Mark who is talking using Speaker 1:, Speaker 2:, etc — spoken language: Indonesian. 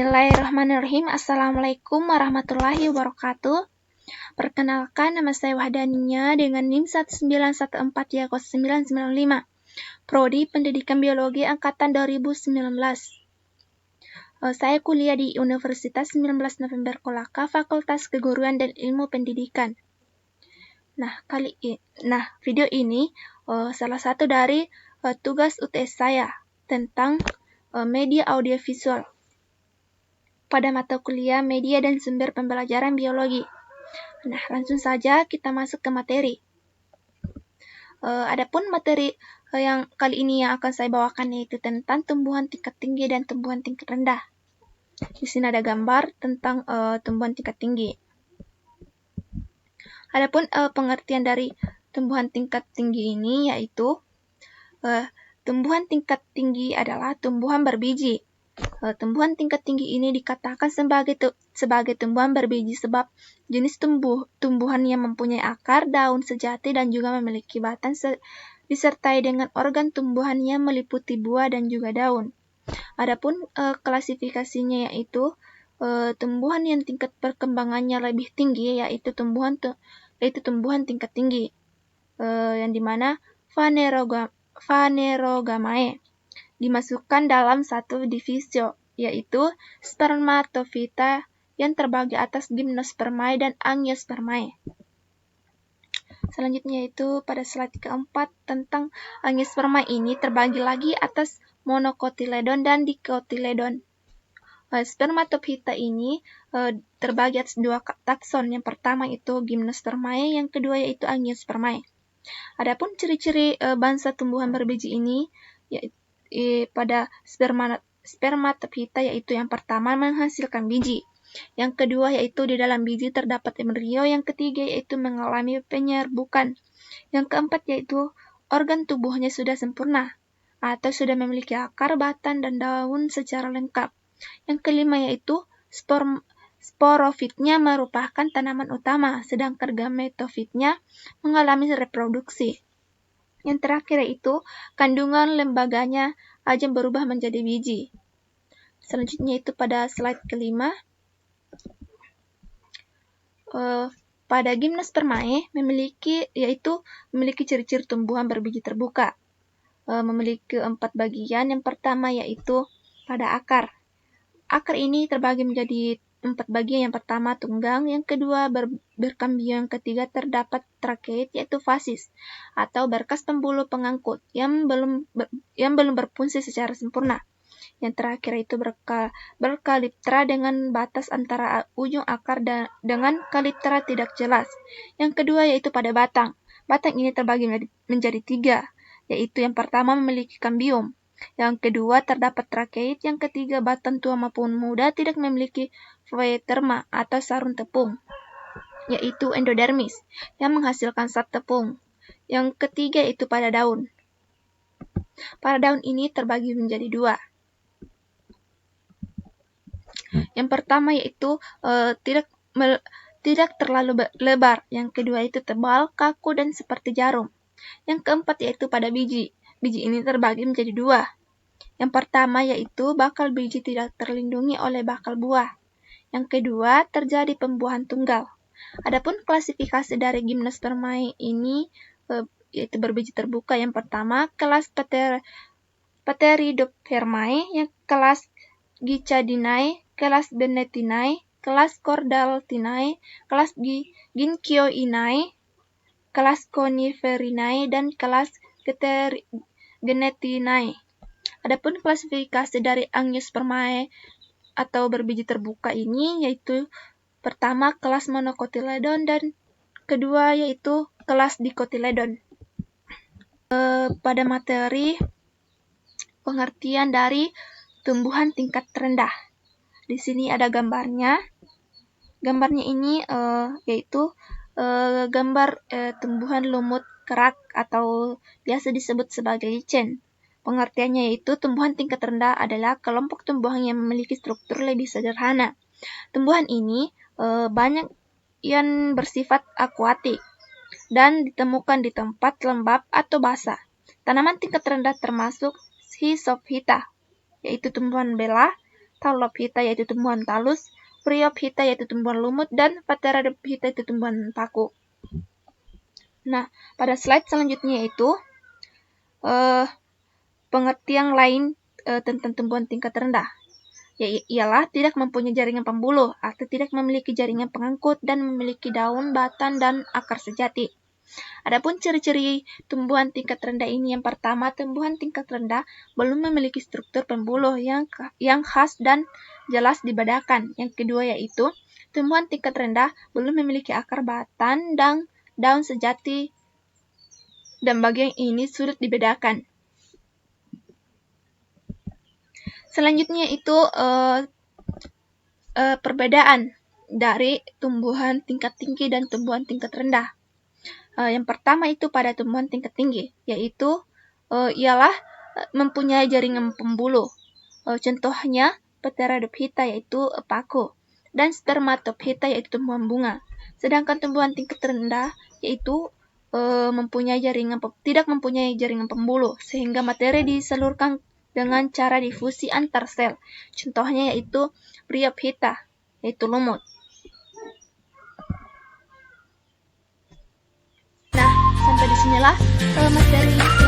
Speaker 1: Bismillahirrahmanirrahim. Assalamualaikum warahmatullahi wabarakatuh. Perkenalkan, nama saya Wahdaninya dengan NIM 191430995. Prodi Pendidikan Biologi Angkatan 2019. Saya kuliah di Universitas 19 November Kolaka, Fakultas Keguruan dan Ilmu Pendidikan. Video ini salah satu dari tugas UTS saya tentang media audiovisual pada mata kuliah Media dan Sumber Pembelajaran Biologi. Langsung saja kita masuk ke materi. Adapun materi yang kali ini yang akan saya bawakan yaitu tentang tumbuhan tingkat tinggi dan tumbuhan tingkat rendah. Di sini ada gambar tentang tumbuhan tingkat tinggi. Adapun pengertian dari tumbuhan tingkat tinggi ini yaitu tumbuhan tingkat tinggi adalah tumbuhan berbiji. Tumbuhan tingkat tinggi ini dikatakan sebagai tumbuhan berbiji sebab jenis tumbuhan yang mempunyai akar, daun sejati, dan juga memiliki batang disertai dengan organ tumbuhan yang meliputi buah dan juga daun. Adapun klasifikasinya yaitu tumbuhan yang tingkat perkembangannya lebih tinggi yaitu tumbuhan tingkat tinggi, yang dimana Phanerogamae dimasukkan dalam satu divisio, yaitu Spermatophyta yang terbagi atas Gymnospermae dan Angiospermae. Selanjutnya yaitu pada slide keempat tentang Angiospermae ini terbagi lagi atas Monocotyledon dan Dicotyledon. Spermatophyta ini terbagi atas dua takson. Yang pertama itu Gymnospermae, yang kedua yaitu Angiospermae. Adapun ciri-ciri bangsa tumbuhan berbiji ini pada spermatophyta yaitu yang pertama menghasilkan biji, yang kedua yaitu di dalam biji terdapat embrio, yang ketiga yaitu mengalami penyerbukan, yang keempat yaitu organ tubuhnya sudah sempurna atau sudah memiliki akar, batang, dan daun secara lengkap, yang kelima yaitu sporofitnya merupakan tanaman utama, sedangkan gametofitnya mengalami reproduksi. Yang terakhir yaitu kandungan lembaganya aja berubah menjadi biji. Selanjutnya itu pada slide kelima. Pada Gymnospermae memiliki ciri-ciri tumbuhan berbiji terbuka. Memiliki 4 bagian. Yang pertama yaitu pada akar. Akar ini terbagi menjadi 4 bagian. Yang pertama tunggang, yang kedua berkambio, yang ketiga terdapat trakeid yaitu fasis atau berkas pembuluh pengangkut yang belum berfungsi secara sempurna. Yang terakhir itu berkaliptra dengan batas antara ujung akar dengan kaliptra tidak jelas. Yang kedua yaitu pada batang. Batang ini terbagi menjadi 3, yaitu yang pertama memiliki kambium, yang kedua terdapat trakeid, yang ketiga batang tua maupun muda tidak memiliki phloeterma atau sarung tepung, yaitu endodermis yang menghasilkan sap tepung. Yang ketiga itu pada daun. Pada daun ini terbagi menjadi 2. Yang pertama yaitu tidak terlalu lebar, yang kedua itu tebal, kaku, dan seperti jarum. Yang keempat yaitu pada biji. Biji ini terbagi menjadi 2. Yang pertama yaitu bakal biji tidak terlindungi oleh bakal buah. Yang kedua terjadi pembuahan tunggal. Adapun klasifikasi dari Gymnospermae ini yaitu berbiji terbuka. Yang pertama kelas Pteridophermae, yang kelas Gichadinae, kelas Benethinae, kelas Chordaltinae, kelas Ginkgoinae, kelas Coniferinae, dan kelas Genethinae. Adapun klasifikasi dari Angiospermae atau berbiji terbuka ini yaitu pertama kelas Monocotyledon dan kedua yaitu kelas Dicotyledon. Pada materi pengertian dari tumbuhan tingkat rendah. Di sini ada gambarnya. Gambarnya ini yaitu gambar tumbuhan lumut kerak atau biasa disebut sebagai lichen. Pengertiannya yaitu tumbuhan tingkat rendah adalah kelompok tumbuhan yang memiliki struktur lebih sederhana. Tumbuhan ini banyak yang bersifat akuatik dan ditemukan di tempat lembab atau basah. Tanaman tingkat rendah termasuk Schizophyta, yaitu tumbuhan bela, Talophyta yaitu tumbuhan talus, Bryophyta yaitu tumbuhan lumut, dan Pteridophyta itu tumbuhan paku. Nah, pada slide selanjutnya yaitu pengertian lain tentang tumbuhan tingkat rendah. Ialah tidak mempunyai jaringan pembuluh atau tidak memiliki jaringan pengangkut dan memiliki daun, batang, dan akar sejati. Adapun ciri-ciri tumbuhan tingkat rendah ini, yang pertama, tumbuhan tingkat rendah belum memiliki struktur pembuluh yang khas dan jelas dibedakan. Yang kedua yaitu tumbuhan tingkat rendah belum memiliki akar, batang, dan daun sejati, dan bagian ini sulit dibedakan. Selanjutnya itu perbedaan dari tumbuhan tingkat tinggi dan tumbuhan tingkat rendah. Yang pertama itu pada tumbuhan tingkat tinggi, yaitu ialah mempunyai jaringan pembuluh. Contohnya Pteridophyta yaitu paku, dan Spermatophyta yaitu tumbuhan bunga. Sedangkan tumbuhan tingkat rendah yaitu tidak mempunyai jaringan pembuluh, sehingga materi disalurkan dengan cara difusi antar sel. Contohnya yaitu Bryophyta yaitu lumut. Nah, sampai disinilah materi